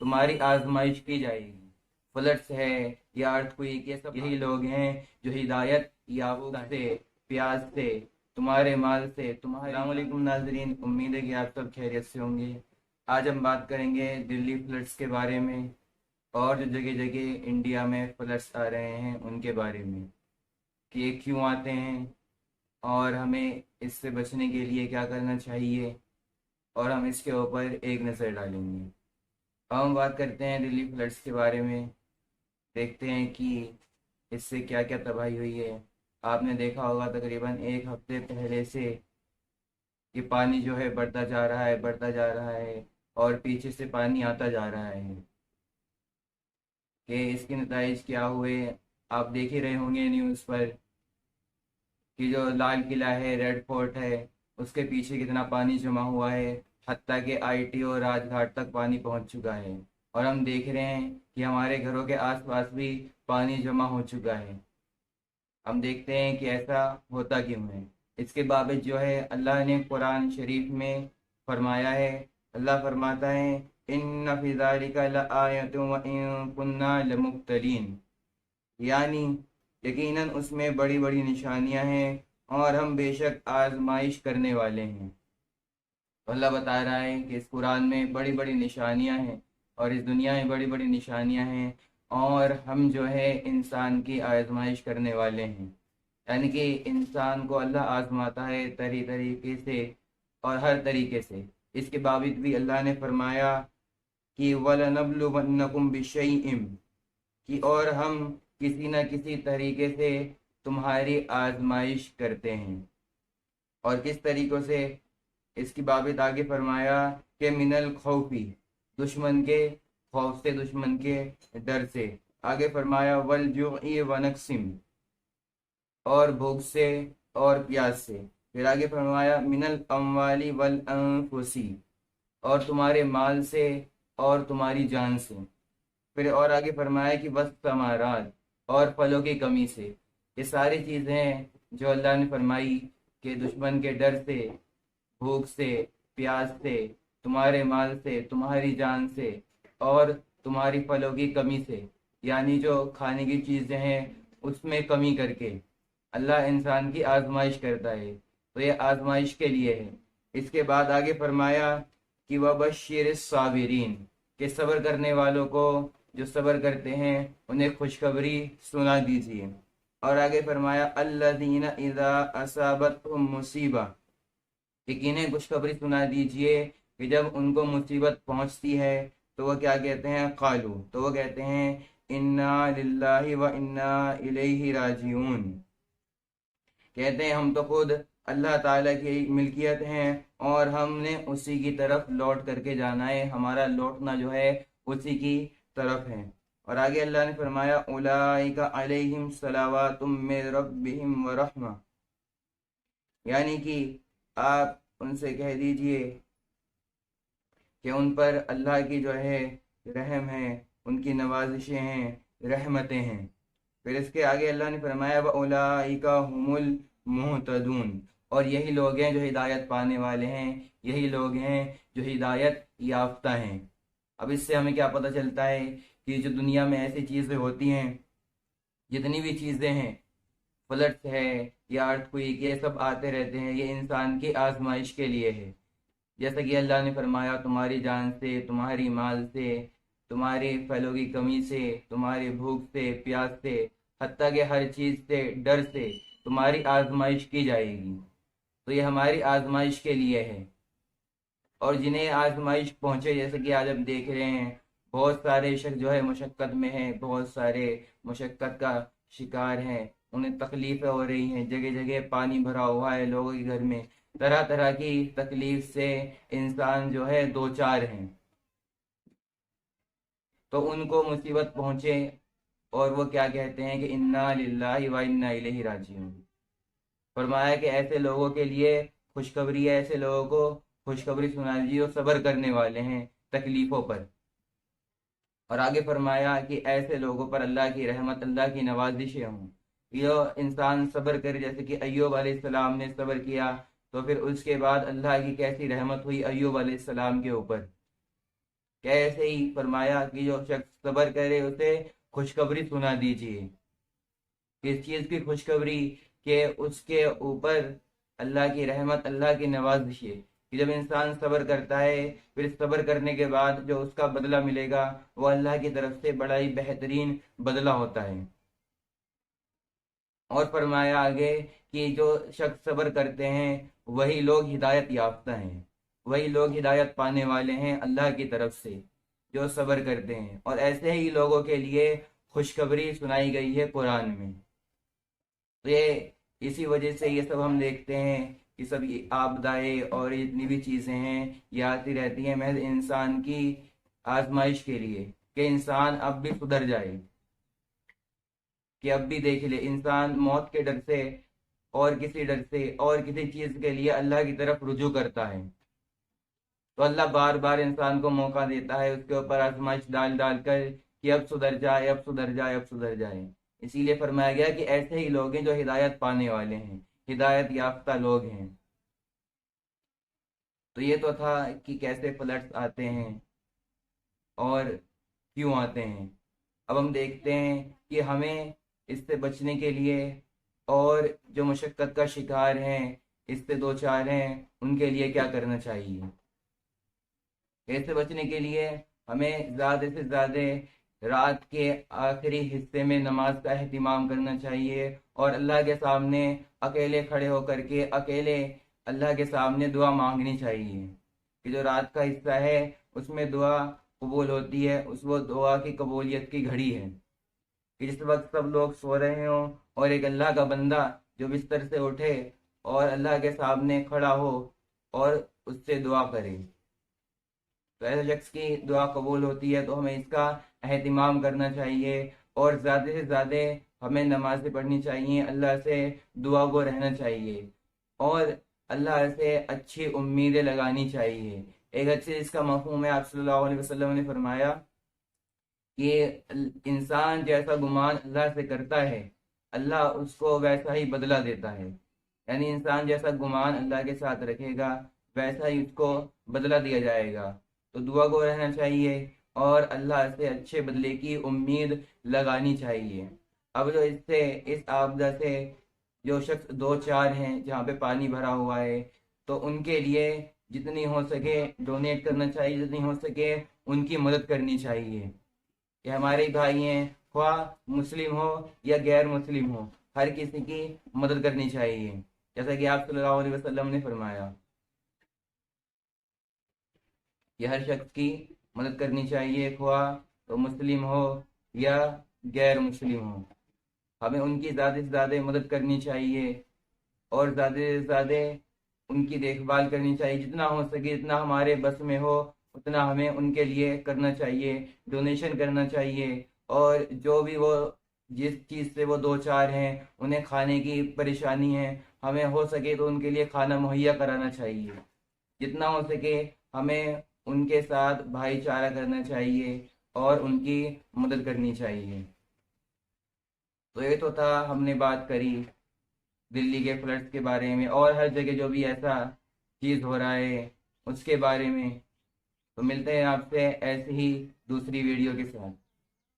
تمہاری آزمائش کی جائے گی۔ فلڈس ہے یا ارتھکویک، یہ سب یہی لوگ ہیں جو ہدایت یافتہ سے، پیاس سے، تمہارے مال سے، تمہارے السلام علیکم ناظرین، امید ہے کہ آپ سب خیریت سے ہوں گے۔ آج ہم بات کریں گے دلی فلڈس کے بارے میں، اور جو جگہ جگہ انڈیا میں فلڈس آ رہے ہیں ان کے بارے میں، کہ یہ کیوں آتے ہیں اور ہمیں اس سے بچنے کے لیے کیا کرنا چاہیے، اور ہم اس کے اوپر ایک نظر ڈالیں گے۔ اب ہم بات کرتے ہیں دلی فلڈس کے بارے میں، دیکھتے ہیں کہ اس سے کیا کیا تباہی ہوئی ہے۔ آپ نے دیکھا ہوگا تقریباً ایک ہفتے پہلے سے کہ پانی جو ہے بڑھتا جا رہا ہے، بڑھتا جا رہا ہے، اور پیچھے سے پانی آتا جا رہا ہے، کہ اس کے نتائج کیا ہوئے آپ دیکھ ہی رہے ہوں گے نیوز پر، کہ جو لال قلعہ ہے، ریڈ فورٹ ہے، اس کے پیچھے کتنا پانی جمع ہوا ہے، حتیٰ کہ آئی ٹی اور راج گھاٹ تک پانی پہنچ چکا ہے۔ اور ہم دیکھ رہے ہیں کہ ہمارے گھروں کے آس پاس بھی پانی جمع ہو چکا ہے۔ ہم دیکھتے ہیں کہ ایسا ہوتا کیوں ہے۔ اس کے بابت جو ہے اللہ نے قرآن شریف میں فرمایا ہے، اللہ فرماتا ہے ان فی ذالک لآیۃ وان کنا لمبتلین، یعنی یقیناً اس میں بڑی بڑی نشانیاں ہیں اور ہم بے شک آزمائش کرنے والے ہیں۔ اللہ بتا رہا ہے کہ اس قرآن میں بڑی بڑی نشانیاں ہیں، اور اس دنیا میں بڑی بڑی نشانیاں ہیں، اور ہم جو ہے انسان کی آزمائش کرنے والے ہیں۔ یعنی کہ انسان کو اللہ آزماتا ہے طریقے سے اور ہر طریقے سے۔ اس کے باوجود بھی اللہ نے فرمایا کہ وَلَنَبْلُوَنَّكُمْ بِشَيْءٍ، کہ اور ہم کسی نہ کسی طریقے سے تمہاری آزمائش کرتے ہیں۔ اور کس طریقوں سے؟ اس کی بابت آگے فرمایا کہ من الخوفی، دشمن کے خوف سے، دشمن کے ڈر سے۔ آگے فرمایا والجوع ونقسم، اور بھوک سے اور پیاس سے۔ پھر آگے فرمایا من الاموال والانفس، اور تمہارے مال سے اور تمہاری جان سے۔ پھر اور آگے فرمایا کہ والثمرات، اور پھلوں کی کمی سے۔ یہ ساری چیزیں ہیں جو اللہ نے فرمائی کہ دشمن کے ڈر سے، بھوک سے، پیاس سے، تمہارے مال سے، تمہاری جان سے، اور تمہاری پھلوں کی کمی سے، یعنی جو کھانے کی چیزیں ہیں اس میں کمی کر کے اللہ انسان کی آزمائش کرتا ہے۔ تو یہ آزمائش کے لیے ہے۔ اس کے بعد آگے فرمایا کہ وبشر الصابرین، کہ صبر کرنے والوں کو، جو صبر کرتے ہیں انہیں خوشخبری سنا دیجیے۔ اور آگے فرمایا الذین اذا اصابتهم مصیبہ، انہیں خوشخبری سنا دیجیے کہ جب ان کو مصیبت پہنچتی ہے تو وہ کیا کہتے ہیں؟ قالو، تو وہ کہتے ہیں انا للہ و انا الیہ راجعون، کہتے ہیں ہم تو خود اللہ تعالیٰ کی ملکیت ہیں اور ہم نے اسی کی طرف لوٹ کر کے جانا ہے، ہمارا لوٹنا جو ہے اسی کی طرف ہے۔ اور آگے اللہ نے فرمایا اولئک علیہم صلوات من ربہم ورحمہ، یعنی کہ آپ ان سے کہہ دیجئے کہ ان پر اللہ کی جو ہے رحم ہے، ان کی نوازشیں ہیں، رحمتیں ہیں۔ پھر اس کے آگے اللہ نے فرمایا وَأُولَئِكَ هُمُ الْمُهْتَدُونَ، اور یہی لوگ ہیں جو ہدایت پانے والے ہیں، یہی لوگ ہیں جو ہدایت یافتہ ہیں۔ اب اس سے ہمیں کیا پتہ چلتا ہے کہ جو دنیا میں ایسی چیزیں ہوتی ہیں، جتنی بھی چیزیں ہیں، فلڈس ہے یا ارتھکویک، یہ سب آتے رہتے ہیں، یہ انسان کی آزمائش کے لیے ہے۔ جیسا کہ اللہ نے فرمایا تمہاری جان سے، تمہاری مال سے، تمہاری پھلوں کی کمی سے، تمہاری بھوک سے، پیاس سے، حتیٰ کہ ہر چیز سے، ڈر سے تمہاری آزمائش کی جائے گی۔ تو یہ ہماری آزمائش کے لیے ہے۔ اور جنہیں آزمائش پہنچے، جیسے کہ آج ہم دیکھ رہے ہیں بہت سارے شخص جو ہے مشقت میں ہیں، بہت سارے مشقت کا شکار ہیں، انہیں تکلیفیں ہو رہی ہیں، جگہ جگہ پانی بھرا ہوا ہے لوگوں کے گھر میں، طرح طرح کی تکلیف سے انسان جو ہے دو چار ہیں۔ تو ان کو مصیبت پہنچے اور وہ کیا کہتے ہیں کہ انا للہ و انا الیہ راجعون۔ فرمایا کہ ایسے لوگوں کے لیے خوشخبری ہے، ایسے لوگوں کو خوشخبری سنا دیجیے جو صبر کرنے والے ہیں تکلیفوں پر۔ اور آگے فرمایا کہ ایسے لوگوں پر اللہ کی رحمت، اللہ کی نوازشیں ہوں۔ یہ انسان صبر کرے، جیسے کہ ایوب علیہ السلام نے صبر کیا، تو پھر اس کے بعد اللہ کی کیسی رحمت ہوئی ایوب علیہ السلام کے اوپر۔ کہ ایسے ہی فرمایا کہ جو شخص صبر کرے اسے خوشخبری سنا دیجیے. کس چیز کی خوشخبری؟ کہ اس کے اوپر اللہ کی رحمت، اللہ کی نوازش ہے کہ جب انسان صبر کرتا ہے پھر صبر کرنے کے بعد جو اس کا بدلہ ملے گا وہ اللہ کی طرف سے بڑا ہی بہترین بدلہ ہوتا ہے. اور فرمایا آگے کہ جو شخص صبر کرتے ہیں وہی لوگ ہدایت یافتہ ہیں، وہی لوگ ہدایت پانے والے ہیں اللہ کی طرف سے جو صبر کرتے ہیں. اور ایسے ہی لوگوں کے لیے خوشخبری سنائی گئی ہے قرآن میں. تو یہ اسی وجہ سے یہ سب ہم دیکھتے ہیں کہ سب آبدائے اور جتنی بھی چیزیں ہیں یہ آتی رہتی ہیں محض انسان کی آزمائش کے لیے، کہ انسان اب بھی سدھر جائے، کہ اب بھی دیکھ لے انسان موت کے ڈر سے اور کسی ڈر سے اور کسی چیز کے لیے اللہ کی طرف رجوع کرتا ہے. تو اللہ بار بار انسان کو موقع دیتا ہے اس کے اوپر آزمائش ڈال ڈال کر کہ اب سدھر جائے، اب سدھر جائے، اب سدھر جائے. اسی لیے فرمایا گیا کہ ایسے ہی لوگ ہیں جو ہدایت پانے والے ہیں، ہدایت یافتہ لوگ ہیں. تو یہ تو تھا کہ کیسے فلڈز آتے ہیں اور کیوں آتے ہیں. اب ہم دیکھتے ہیں کہ ہمیں اس سے بچنے کے لیے اور جو مشقت کا شکار ہیں، اس سے دو چار ہیں، ان کے لیے کیا کرنا چاہیے. اس سے بچنے کے لیے ہمیں زیادہ سے زیادہ رات کے آخری حصے میں نماز کا اہتمام کرنا چاہیے اور اللہ کے سامنے اکیلے کھڑے ہو کر کے اکیلے اللہ کے سامنے دعا مانگنی چاہیے. کہ جو رات کا حصہ ہے اس میں دعا قبول ہوتی ہے، اس وہ دعا کی قبولیت کی گھڑی ہے کہ جس وقت سب لوگ سو رہے ہوں اور ایک اللہ کا بندہ جو بستر سے اٹھے اور اللہ کے سامنے کھڑا ہو اور اس سے دعا کرے، تو ایسے شخص کی دعا قبول ہوتی ہے. تو ہمیں اس کا اہتمام کرنا چاہیے اور زیادہ سے زیادہ ہمیں نمازیں پڑھنی چاہیے، اللہ سے دعا گو رہنا چاہیے اور اللہ سے اچھی امیدیں لگانی چاہیے. ایک اچھے اس کا مفہوم ہے، آپ صلی اللہ علیہ وسلم نے فرمایا کہ انسان جیسا گمان اللہ سے کرتا ہے اللہ اس کو ویسا ہی بدلہ دیتا ہے. یعنی انسان جیسا گمان اللہ کے ساتھ رکھے گا ویسا ہی اس کو بدلہ دیا جائے گا. تو دعا گو رہنا چاہیے اور اللہ سے اچھے بدلے کی امید لگانی چاہیے. اب جو اس آپدہ سے جو شخص دو چار ہیں جہاں پہ پانی بھرا ہوا ہے تو ان کے لیے جتنی ہو سکے ڈونیٹ کرنا چاہیے، جتنی ہو سکے ان کی مدد کرنی چاہیے. کہ ہمارے بھائی ہیں خواہ مسلم ہو یا غیر مسلم ہو، ہر کسی کی مدد کرنی چاہیے جیسا کہ آپ صلی اللہ علیہ وسلم نے فرمایا کہ ہر شخص کی مدد کرنی چاہیے خواہ تو مسلم ہو یا غیر مسلم ہو. ہمیں ان کی زیادہ سے زیادہ مدد کرنی چاہیے اور زیادہ سے زیادہ ان کی دیکھ بھال کرنی چاہیے. جتنا ہو سکے، جتنا ہمارے بس میں ہو اتنا ہمیں ان کے لیے کرنا چاہیے، ڈونیشن کرنا چاہیے. اور جو بھی وہ جس چیز سے وہ دو چار ہیں انہیں کھانے کی پریشانی ہے، ہمیں ہو سکے تو ان کے لیے کھانا مہیا کرانا چاہیے. جتنا ہو سکے ہمیں ان کے ساتھ بھائی چارہ کرنا چاہیے اور ان کی مدد کرنی چاہیے. تو یہ تو تھا، ہم نے بات کری دلی کے فلڈز کے بارے میں اور ہر جگہ جو بھی ایسا چیز ہو رہا ہے اس کے بارے میں. تو ملتے ہیں آپ سے ایسی ہی دوسری ویڈیو کے ساتھ.